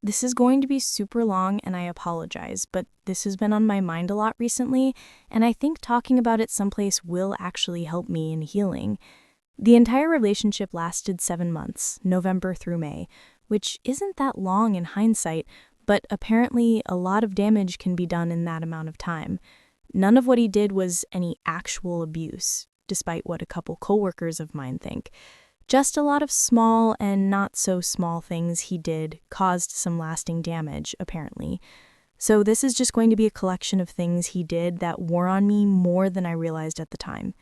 This is going to be super long and I apologize, but this has been on my mind a lot recently, and I think talking about it someplace will actually help me in healing. The entire relationship lasted 7 months, November through May, which isn't that long in hindsight, but apparently a lot of damage can be done in that amount of time. None of what he did was any actual abuse, despite what a couple coworkers of mine think. Just a lot of small and not so small things he did caused some lasting damage, apparently. So this is just going to be a collection of things he did that wore on me more than I realized at the time.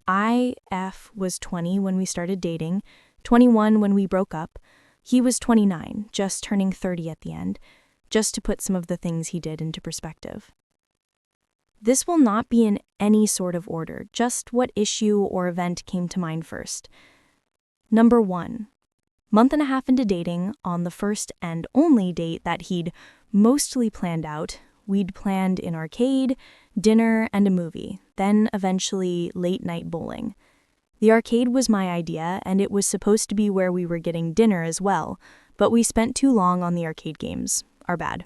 F was 20 when we started dating, 21 when we broke up. He was 29, just turning 30 at the end, just to put some of the things he did into perspective. This will not be in any sort of order, just what issue or event came to mind first. Number 1, month and a half into dating, on the first and only date that he'd mostly planned out, we'd planned an arcade, dinner, and a movie, then eventually late-night bowling. The arcade was my idea, and it was supposed to be where we were getting dinner as well, but we spent too long on the arcade games. Our bad.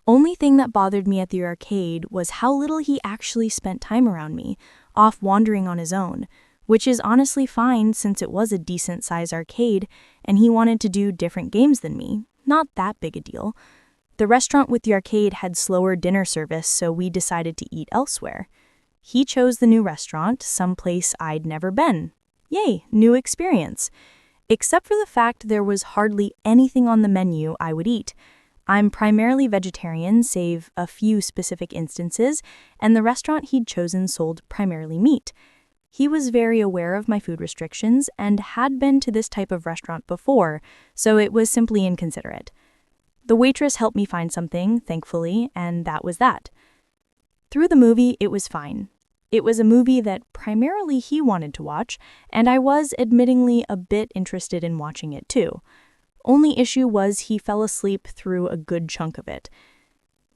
Only thing that bothered me at the arcade was how little he actually spent time around me, off wandering on his own, which is honestly fine since it was a decent-sized arcade and he wanted to do different games than me. Not that big a deal. The restaurant with the arcade had slower dinner service, so we decided to eat elsewhere. He chose the new restaurant, someplace I'd never been. Yay, new experience. Except for the fact there was hardly anything on the menu I would eat. I'm primarily vegetarian, save a few specific instances, and the restaurant he'd chosen sold primarily meat. He was very aware of my food restrictions and had been to this type of restaurant before, so it was simply inconsiderate. The waitress helped me find something, thankfully, and that was that. Through the movie, it was fine. It was a movie that primarily he wanted to watch, and I was admittingly a bit interested in watching it too. Only issue was he fell asleep through a good chunk of it.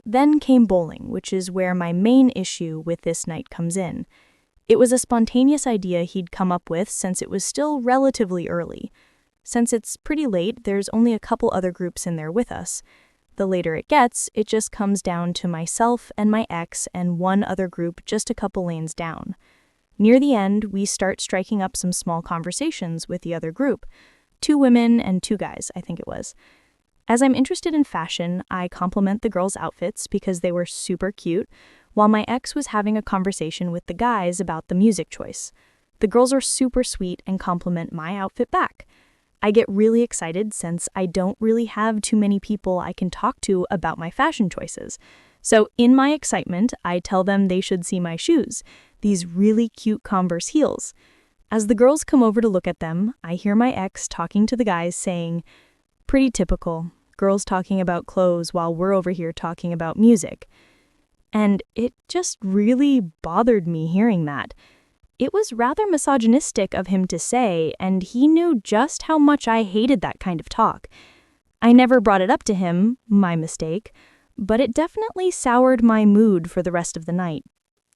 Then came bowling, which is where my main issue with this night comes in. It was a spontaneous idea he'd come up with since it was still relatively early. Since it's pretty late, there's only a couple other groups in there with us. The later it gets, it just comes down to myself and my ex and one other group just a couple lanes down. Near the end, we start striking up some small conversations with the other group. 2 women and 2 guys, I think it was. As I'm interested in fashion, I compliment the girls' outfits because they were super cute, while my ex was having a conversation with the guys about the music choice. The girls are super sweet and compliment my outfit back. I get really excited since I don't really have too many people I can talk to about my fashion choices. So in my excitement, I tell them they should see my shoes, these really cute Converse heels. As the girls come over to look at them, I hear my ex talking to the guys saying, "Pretty typical, girls talking about clothes while we're over here talking about music." And it just really bothered me hearing that. It was rather misogynistic of him to say, and he knew just how much I hated that kind of talk. I never brought it up to him, my mistake, but it definitely soured my mood for the rest of the night.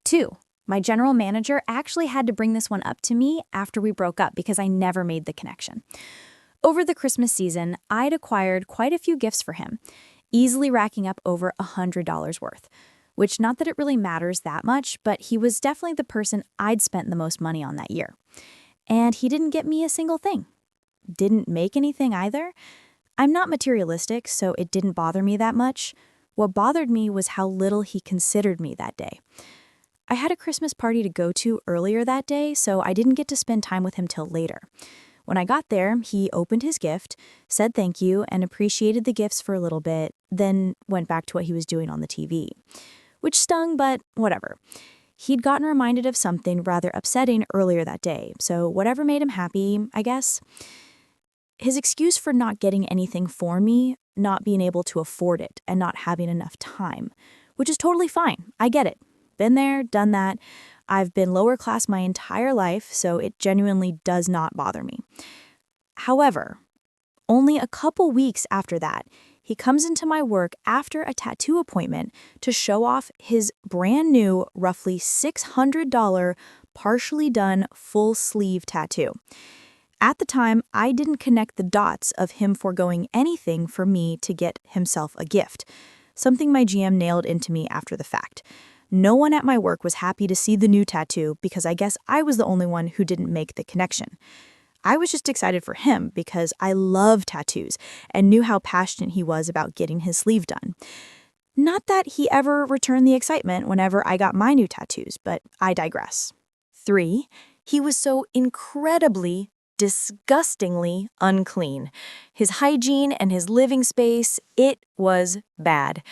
2, my general manager actually had to bring this one up to me after we broke up because I never made the connection. Over the Christmas season, I'd acquired quite a few gifts for him, easily racking up over $100 worth. Which, not that it really matters that much, but he was definitely the person I'd spent the most money on that year. And he didn't get me a single thing. Didn't make anything either. I'm not materialistic, so it didn't bother me that much. What bothered me was how little he considered me that day. I had a Christmas party to go to earlier that day, so I didn't get to spend time with him till later. When I got there, he opened his gift, said thank you, and appreciated the gifts for a little bit, then went back to what he was doing on the TV. Which stung, but whatever. He'd gotten reminded of something rather upsetting earlier that day, so whatever made him happy, I guess. His excuse for not getting anything for me, not being able to afford it, and not having enough time, which is totally fine. I get it. Been there, done that. I've been lower class my entire life, so it genuinely does not bother me. However, only a couple weeks after that, he comes into my work after a tattoo appointment to show off his brand new, roughly $600, partially done full sleeve tattoo. At the time, I didn't connect the dots of him foregoing anything for me to get himself a gift, something my GM nailed into me after the fact. No one at my work was happy to see the new tattoo because I guess I was the only one who didn't make the connection. I was just excited for him because I love tattoos and knew how passionate he was about getting his sleeve done. Not that he ever returned the excitement whenever I got my new tattoos, but I digress. 3. He was so incredibly, disgustingly unclean. His hygiene and his living space, it was bad.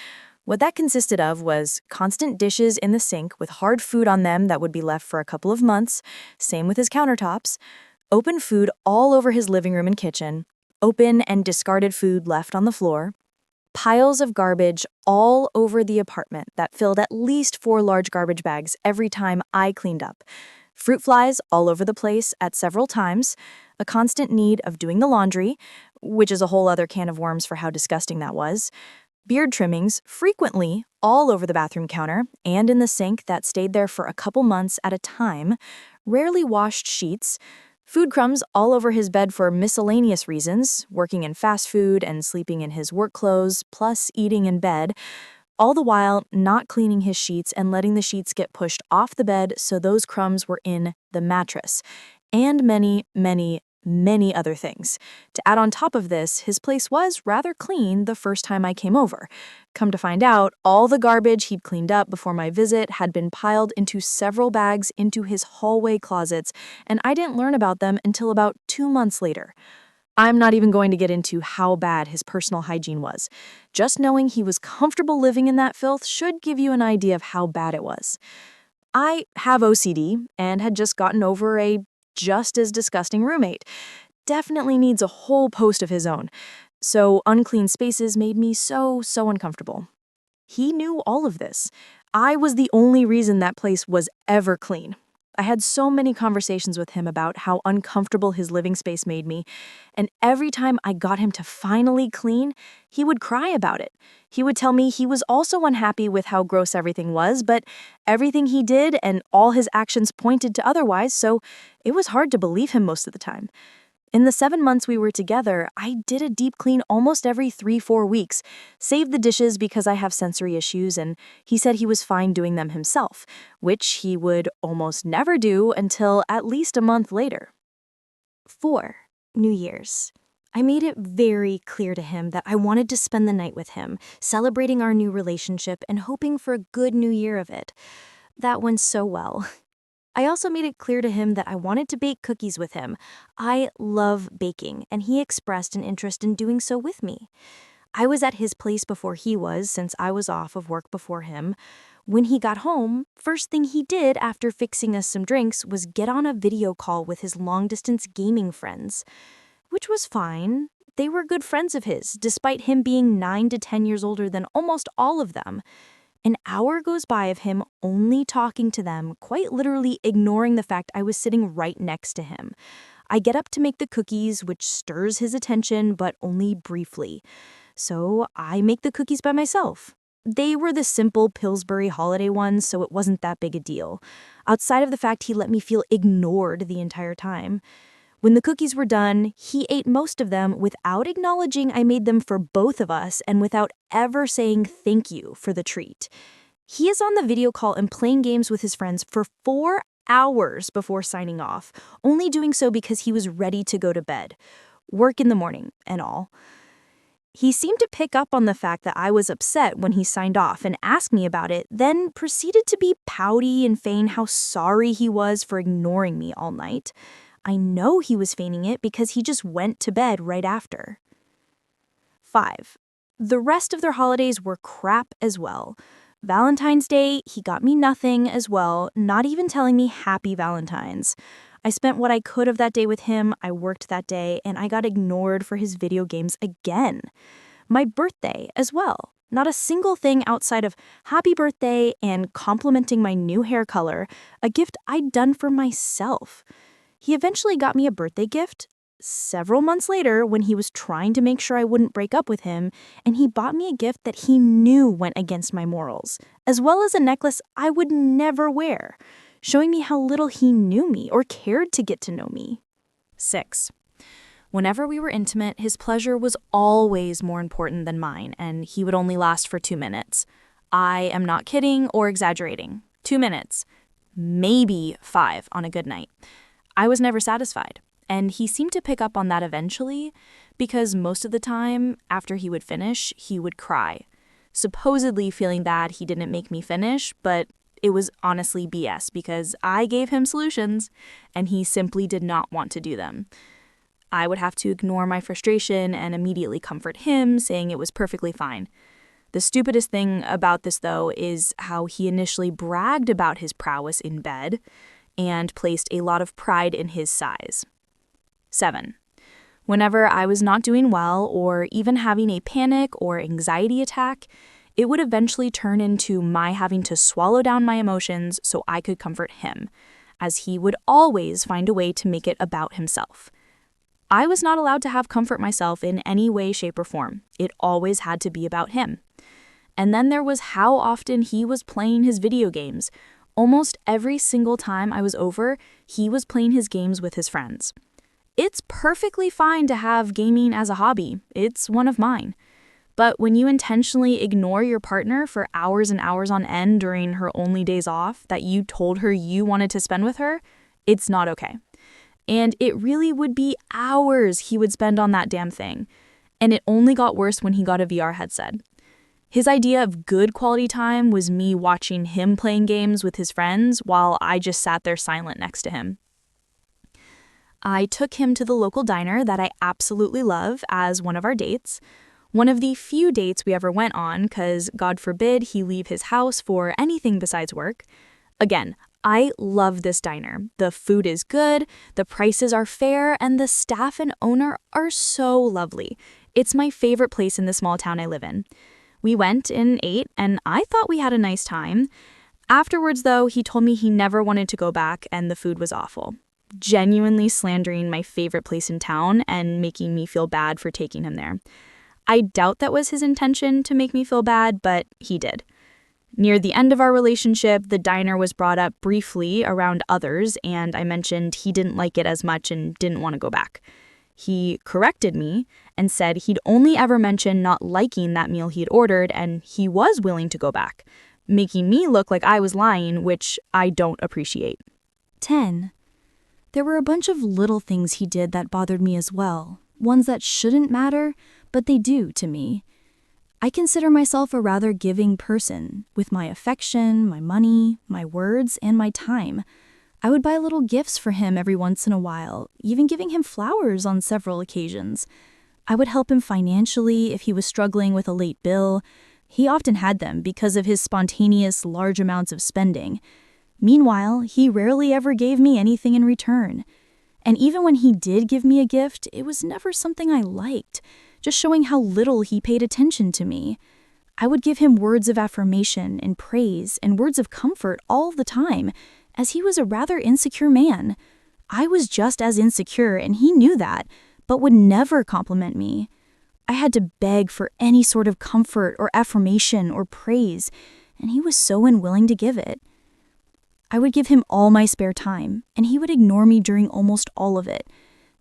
What that consisted of was constant dishes in the sink with hard food on them that would be left for a couple of months, same with his countertops, open food all over his living room and kitchen, open and discarded food left on the floor, piles of garbage all over the apartment that filled at least 4 large garbage bags every time I cleaned up, fruit flies all over the place at several times, a constant need of doing the laundry, which is a whole other can of worms for how disgusting that was, beard trimmings frequently all over the bathroom counter and in the sink that stayed there for a couple months at a time, rarely washed sheets, food crumbs all over his bed for miscellaneous reasons, working in fast food and sleeping in his work clothes, plus eating in bed, all the while not cleaning his sheets and letting the sheets get pushed off the bed so those crumbs were in the mattress, and many, many, many other things. To add on top of this, his place was rather clean the first time I came over. Come to find out, all the garbage he'd cleaned up before my visit had been piled into several bags into his hallway closets, and I didn't learn about them until about 2 months later. I'm not even going to get into how bad his personal hygiene was. Just knowing he was comfortable living in that filth should give you an idea of how bad it was. I have OCD and had just gotten over a just as disgusting roommate. Definitely needs a whole post of his own. So unclean spaces made me so uncomfortable. He knew all of this. I was the only reason that place was ever clean. I had so many conversations with him about how uncomfortable his living space made me, and every time I got him to finally clean, he would cry about it. He would tell me he was also unhappy with how gross everything was, but everything he did and all his actions pointed to otherwise, so it was hard to believe him most of the time. In the 7 months we were together, I did a deep clean almost every 3-4 weeks, saved the dishes because I have sensory issues, and he said he was fine doing them himself, which he would almost never do until at least a month later. 4. New Year's. I made it very clear to him that I wanted to spend the night with him, celebrating our new relationship and hoping for a good new year of it. That went so well. I also made it clear to him that I wanted to bake cookies with him. I love baking, and he expressed an interest in doing so with me. I was at his place before he was, since I was off of work before him. When he got home, first thing he did after fixing us some drinks was get on a video call with his long-distance gaming friends. Which was fine. They were good friends of his, despite him being 9 to 10 years older than almost all of them. An hour goes by of him only talking to them, quite literally ignoring the fact I was sitting right next to him. I get up to make the cookies, which stirs his attention, but only briefly. So I make the cookies by myself. They were the simple Pillsbury holiday ones, so it wasn't that big a deal. Outside of the fact he let me feel ignored the entire time. When the cookies were done, he ate most of them without acknowledging I made them for both of us and without ever saying thank you for the treat. He is on the video call and playing games with his friends for 4 hours before signing off, only doing so because he was ready to go to bed. Work in the morning and all. He seemed to pick up on the fact that I was upset when he signed off and asked me about it, then proceeded to be pouty and feign how sorry he was for ignoring me all night. I know he was feigning it because he just went to bed right after. 5. The rest of their holidays were crap as well. Valentine's Day, he got me nothing as well, not even telling me Happy Valentine's. I spent what I could of that day with him, I worked that day, and I got ignored for his video games again. My birthday as well. Not a single thing outside of happy birthday and complimenting my new hair color, a gift I'd done for myself. He eventually got me a birthday gift several months later when he was trying to make sure I wouldn't break up with him, and he bought me a gift that he knew went against my morals, as well as a necklace I would never wear, showing me how little he knew me or cared to get to know me. 6. Whenever we were intimate, his pleasure was always more important than mine, and he would only last for 2 minutes. I am not kidding or exaggerating. 2 minutes. Maybe 5 on a good night. I was never satisfied, and he seemed to pick up on that eventually because most of the time, after he would finish, he would cry, supposedly feeling bad he didn't make me finish, but it was honestly BS because I gave him solutions, and he simply did not want to do them. I would have to ignore my frustration and immediately comfort him, saying it was perfectly fine. The stupidest thing about this, though, is how he initially bragged about his prowess in bed and placed a lot of pride in his size. 7. Whenever I was not doing well or even having a panic or anxiety attack, it would eventually turn into my having to swallow down my emotions so I could comfort him, as he would always find a way to make it about himself. I was not allowed to have comfort myself in any way, shape, or form. It always had to be about him. And then there was how often he was playing his video games. Almost every single time I was over, he was playing his games with his friends. It's perfectly fine to have gaming as a hobby. It's one of mine. But when you intentionally ignore your partner for hours and hours on end during her only days off that you told her you wanted to spend with her, it's not okay. And it really would be hours he would spend on that damn thing. And it only got worse when he got a VR headset. His idea of good quality time was me watching him playing games with his friends while I just sat there silent next to him. I took him to the local diner that I absolutely love as one of our dates. One of the few dates we ever went on because, God forbid, he leave his house for anything besides work. Again, I love this diner. The food is good, the prices are fair, and the staff and owner are so lovely. It's my favorite place in the small town I live in. We went and ate, and I thought we had a nice time. Afterwards, though, he told me he never wanted to go back and the food was awful, genuinely slandering my favorite place in town and making me feel bad for taking him there. I doubt that was his intention to make me feel bad, but he did. Near the end of our relationship, the diner was brought up briefly around others, and I mentioned he didn't like it as much and didn't want to go back. He corrected me and said he'd only ever mentioned not liking that meal he'd ordered, and he was willing to go back, making me look like I was lying, which I don't appreciate. 10. There were a bunch of little things he did that bothered me as well, ones that shouldn't matter, but they do to me. I consider myself a rather giving person, with my affection, my money, my words, and my time. I would buy little gifts for him every once in a while, even giving him flowers on several occasions. I would help him financially if he was struggling with a late bill. He often had them because of his spontaneous large amounts of spending. Meanwhile, he rarely ever gave me anything in return. And even when he did give me a gift, it was never something I liked, just showing how little he paid attention to me. I would give him words of affirmation and praise and words of comfort all the time, as he was a rather insecure man. I was just as insecure, and he knew that, but would never compliment me. I had to beg for any sort of comfort or affirmation or praise, and he was so unwilling to give it. I would give him all my spare time, and he would ignore me during almost all of it,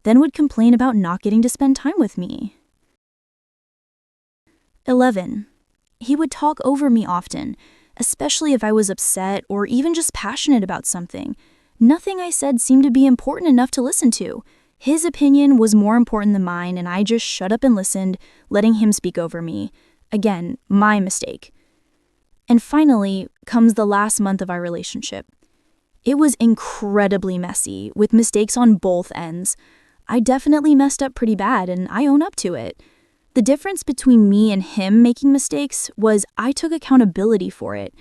then would complain about not getting to spend time with me. 11. He would talk over me often, especially if I was upset or even just passionate about something. Nothing I said seemed to be important enough to listen to. His opinion was more important than mine, and I just shut up and listened, letting him speak over me. Again, my mistake. And finally comes the last month of our relationship. It was incredibly messy, with mistakes on both ends. I definitely messed up pretty bad, and I own up to it. The difference between me and him making mistakes was I took accountability for it.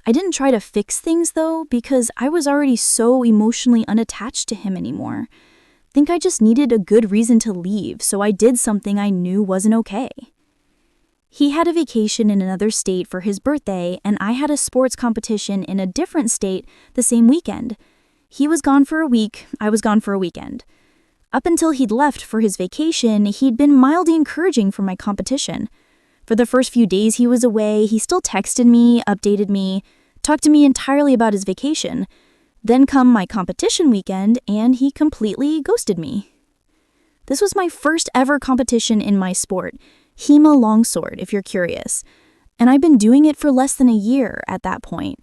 I didn't try to fix things, though, because I was already so emotionally unattached to him anymore. I think I just needed a good reason to leave, so I did something I knew wasn't okay. He had a vacation in another state for his birthday, and I had a sports competition in a different state the same weekend. He was gone for a week, I was gone for a weekend. Up until he'd left for his vacation, he'd been mildly encouraging for my competition. For the first few days he was away, he still texted me, updated me, talked to me entirely about his vacation. Then come my competition weekend, and he completely ghosted me. This was my first ever competition in my sport, HEMA longsword, if you're curious. And I'd been doing it for less than a year at that point.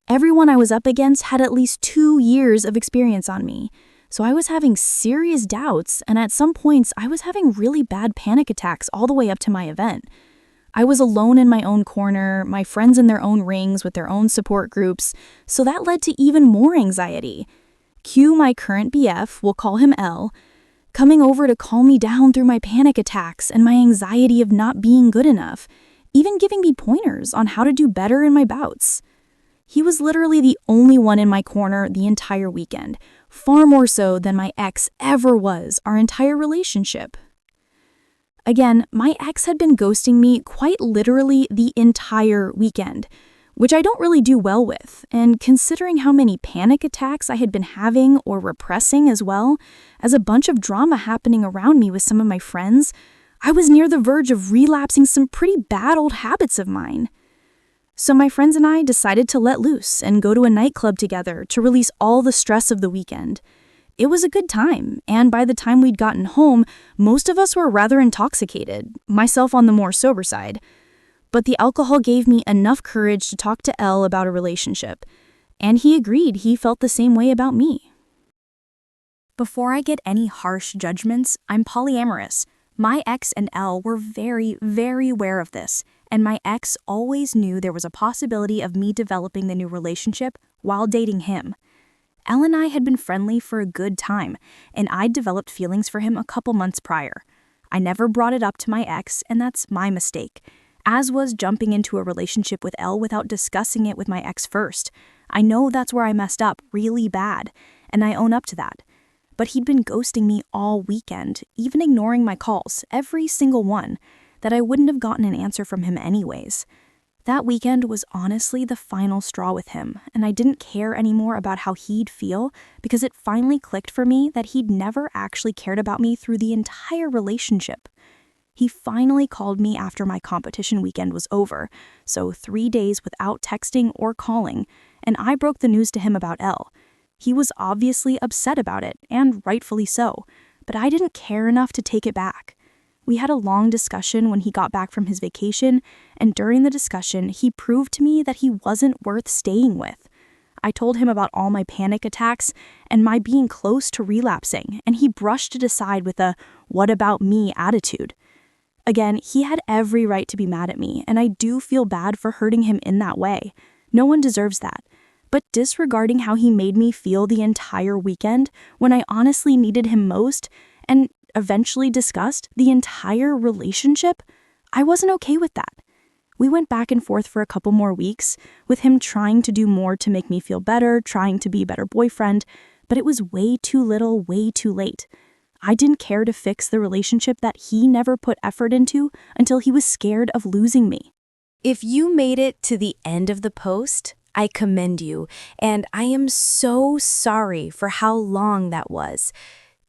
Everyone I was up against had at least 2 years of experience on me, so I was having serious doubts, and at some points I was having really bad panic attacks all the way up to my event. I was alone in my own corner, my friends in their own rings with their own support groups, so that led to even more anxiety. Cue my current BF, we'll call him L, coming over to calm me down through my panic attacks and my anxiety of not being good enough, even giving me pointers on how to do better in my bouts. He was literally the only one in my corner the entire weekend, far more so than my ex ever was our entire relationship. Again, my ex had been ghosting me quite literally the entire weekend, which I don't really do well with, and considering how many panic attacks I had been having or repressing as well, as a bunch of drama happening around me with some of my friends, I was near the verge of relapsing some pretty bad old habits of mine. So my friends and I decided to let loose and go to a nightclub together to release all the stress of the weekend. It was a good time, and by the time we'd gotten home, most of us were rather intoxicated, myself on the more sober side. But the alcohol gave me enough courage to talk to Elle about a relationship, and he agreed he felt the same way about me. Before I get any harsh judgments, I'm polyamorous. My ex and Elle were very, very aware of this, and my ex always knew there was a possibility of me developing the new relationship while dating him. Elle and I had been friendly for a good time, and I'd developed feelings for him a couple months prior. I never brought it up to my ex, and that's my mistake, as was jumping into a relationship with Elle without discussing it with my ex first. I know that's where I messed up really bad, and I own up to that. But he'd been ghosting me all weekend, even ignoring my calls, every single one, that I wouldn't have gotten an answer from him anyways. That weekend was honestly the final straw with him, and I didn't care anymore about how he'd feel because it finally clicked for me that he'd never actually cared about me through the entire relationship. He finally called me after my competition weekend was over, so 3 days without texting or calling, and I broke the news to him about Elle. He was obviously upset about it, and rightfully so, but I didn't care enough to take it back. We had a long discussion when he got back from his vacation, and during the discussion, he proved to me that he wasn't worth staying with. I told him about all my panic attacks and my being close to relapsing, and he brushed it aside with a "what about me" attitude. Again, he had every right to be mad at me, and I do feel bad for hurting him in that way. No one deserves that. But disregarding how he made me feel the entire weekend when I honestly needed him most, and eventually discussed the entire relationship, I wasn't okay with that. We went back and forth for a couple more weeks, with him trying to do more to make me feel better, trying to be a better boyfriend, but it was way too little, way too late. I didn't care to fix the relationship that he never put effort into until he was scared of losing me. If you made it to the end of the post, I commend you, and I am so sorry for how long that was.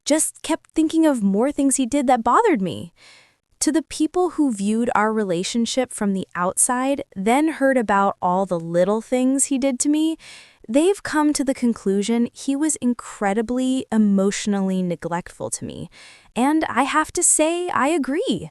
Just kept thinking of more things he did that bothered me. To the people who viewed our relationship from the outside, then heard about all the little things he did to me, they've come to the conclusion he was incredibly emotionally neglectful to me. And I have to say, I agree.